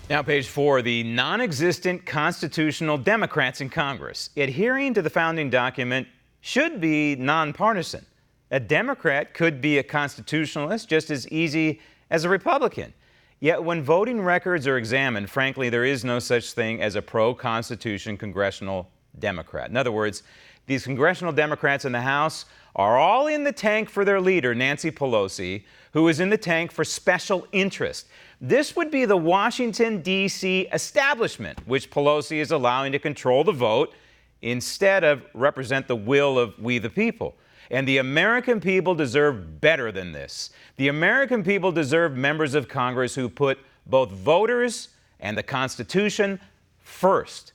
Now, page 4, the non-existent constitutional Democrats in Congress. Adhering to the founding document should be nonpartisan. A Democrat could be a constitutionalist just as easy as a Republican. Yet when voting records are examined, frankly, there is no such thing as a pro-Constitution congressional Democrat. In other words, these congressional Democrats in the House are all in the tank for their leader, Nancy Pelosi, who is in the tank for special interest. This would be the Washington, D.C. establishment, which Pelosi is allowing to control the vote instead of represent the will of we the people. And the American people deserve better than this. The American people deserve members of Congress who put both voters and the Constitution first.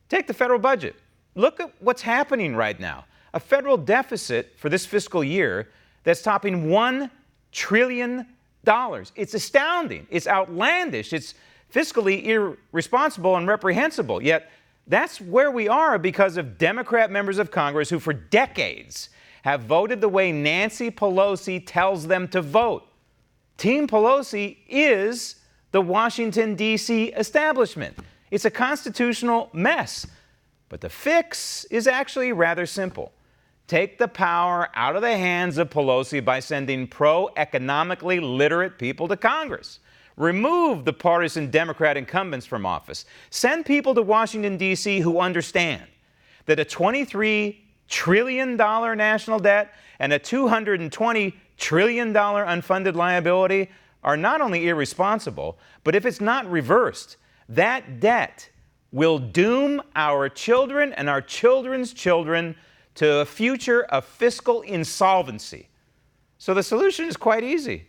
Take the federal budget. Look at what's happening right now. A federal deficit for this fiscal year that's topping $1 trillion. It's astounding. It's outlandish. It's fiscally irresponsible and reprehensible. Yet that's where we are because of Democrat members of Congress who for decades have voted the way Nancy Pelosi tells them to vote. Team Pelosi is the Washington, D.C. establishment. It's a constitutional mess. But the fix is actually rather simple. Take the power out of the hands of Pelosi by sending pro-economically literate people to Congress. Remove the partisan Democrat incumbents from office. Send people to Washington, D.C. who understand that a $23 trillion national debt and a $220 trillion unfunded liability are not only irresponsible, but if it's not reversed, that debt will doom our children and our children's children to a future of fiscal insolvency. So the solution is quite easy.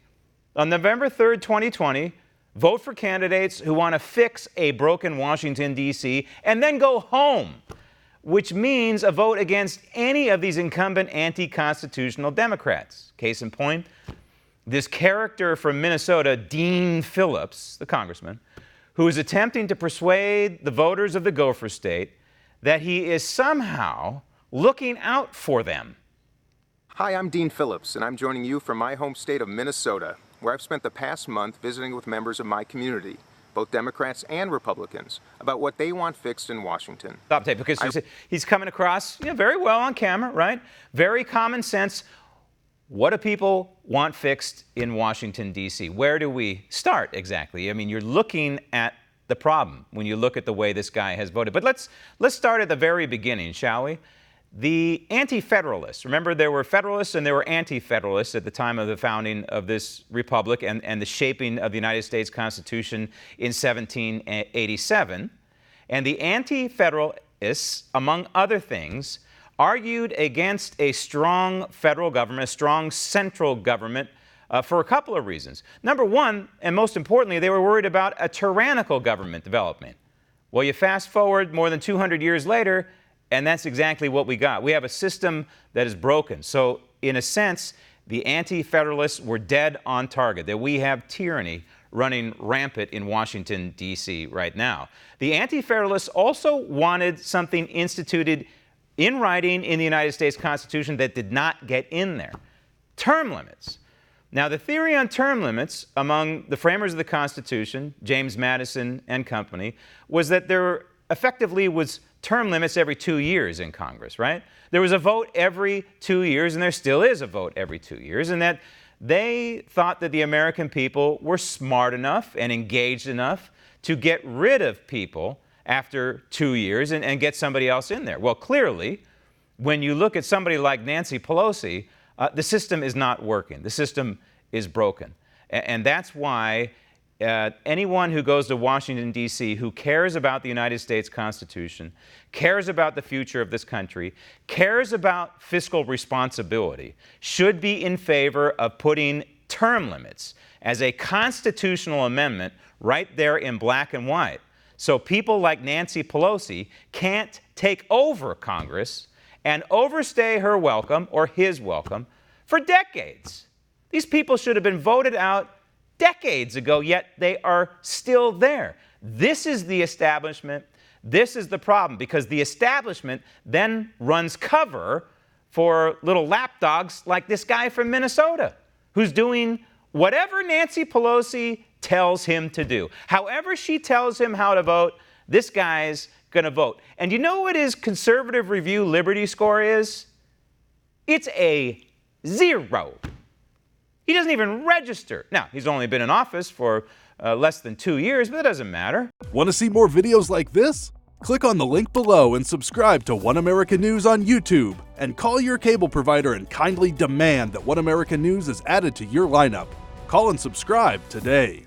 On November 3rd, 2020, vote for candidates who want to fix a broken Washington, D.C., and then go home, which means a vote against any of these incumbent anti-constitutional Democrats. Case in point, this character from Minnesota, Dean Phillips, the congressman, who is attempting to persuade the voters of the Gopher State that he is somehow looking out for them. Hi, I'm Dean Phillips, and I'm joining you from my home state of Minnesota, where I've spent the past month visiting with members of my community, both Democrats and Republicans, about what they want fixed in Washington. Stop tape, because he's coming across very well on camera, right? Very common sense. What do people want fixed in Washington, D.C.? Where do we start exactly? I mean, you're looking at the problem when you look at the way this guy has voted. But let's start at the very beginning, shall we? The anti-federalists. Remember, there were federalists and there were anti-federalists at the time of the founding of this republic and the shaping of the United States Constitution in 1787. And the anti-federalists, among other things, argued against a strong federal government, a strong central government, for a couple of reasons. Number one, and most importantly, they were worried about a tyrannical government development. Well, you fast forward more than 200 years later, and that's exactly what we got. We have a system that is broken. So, in a sense, the anti-federalists were dead on target, that we have tyranny running rampant in Washington, D.C. right now. The anti-federalists also wanted something instituted in writing in the United States Constitution that did not get in there: term limits. Now, the theory on term limits among the framers of the Constitution, James Madison and company, was that there effectively was term limits every 2 years in Congress, right? There was a vote every 2 years, and there still is a vote every 2 years, and that they thought that the American people were smart enough and engaged enough to get rid of people after 2 years and get somebody else in there. Well, clearly, when you look at somebody like Nancy Pelosi, the system is not working. The system is broken. And that's why anyone who goes to Washington, D.C., who cares about the United States Constitution, cares about the future of this country, cares about fiscal responsibility, should be in favor of putting term limits as a constitutional amendment right there in black and white. So people like Nancy Pelosi can't take over Congress and overstay her welcome or his welcome for decades. These people should have been voted out decades ago, yet they are still there. This is the establishment. This is the problem, because the establishment then runs cover for little lapdogs like this guy from Minnesota, who's doing whatever Nancy Pelosi tells him to do. However she tells him how to vote, this guy's going to vote. And you know what his conservative review Liberty score is? It's a 0. He doesn't even register. Now, he's only been in office for less than 2 years, but that doesn't matter. Want to see more videos like this? Click on the link below and subscribe to One American News on YouTube, and call your cable provider and kindly demand that One American News is added to your lineup. Call and subscribe today.